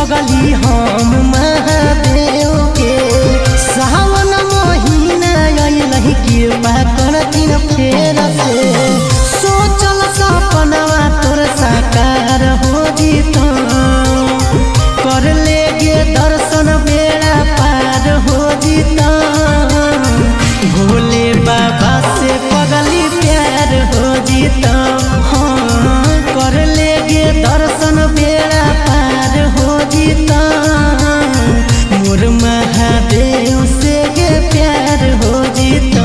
पगली हम महादेव के सावन महीना अइलहि कृपा करथिन फेर से सोचल सपनवा तोर साकार हो जीता कर लेगे दर्शन बेड़ा पार हो जीता भोले बाबा से पगली प्यार हो जीता हाँ कर लेगे दर्शन बेड़ा पार हो जीता मोर महादेव से गे प्यार हो जीता।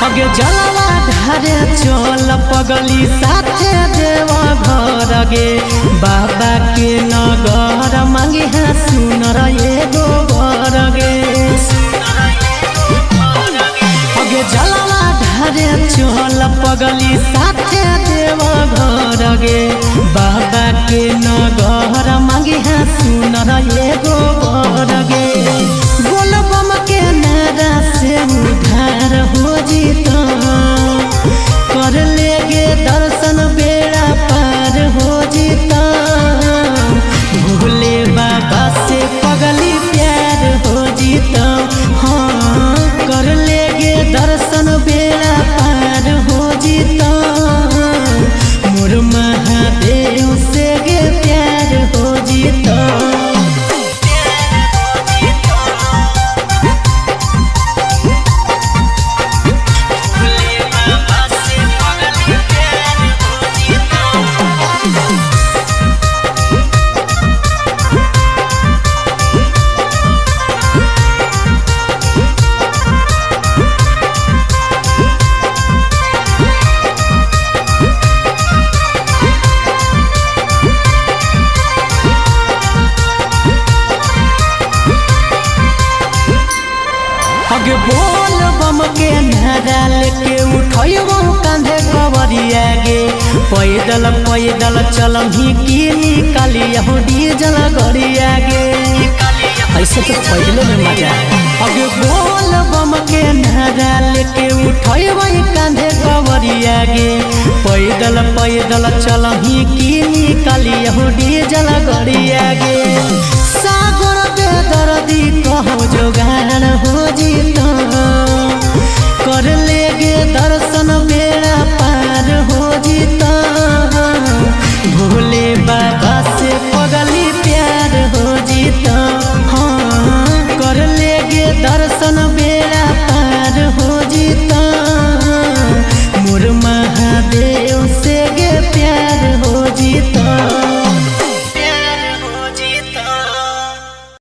अगे जलवा ढारे चल पगली साथे देव घर गे बाबा के नगर मांगे हाँ सुनर एगो बर गे अगे जलवा ढारे चल पगली साथे देव घर गे बाबा के नगर मांगे हाँ सुनर एगो बर गे बोल बम के नारा से उधार हो जीता कर लेगे दर्शन बेड़ा पार हो जीता भोले बाबा से पगली प्यार हो जीता हाँ कर लेगे दर्शन बेड़ा पार हो जीता मोर महादेव से गे प्यार हो जीता। अगे बोल बम के नारा लेके उठैबो कांधे कवरिया गे पैदल पैदल चलही की निकाली हो डीजल गरिया गे ऐसे तो पैदल में मजा अगे बोल बम के नारा लेके उठैबो कांधे कवरिया गे पैदल पैदल चलही की निकाली हो डीजल गरिया गे सागर बेदर्दी कहो जोगाड़ हो जीता कर लेगे दर्शन बेड़ा पार हो जीता भोले बाबा से पगली प्यार हो जीता हाँ कर लेगे दर्शन बेड़ा पार हो जीता मोर महादेव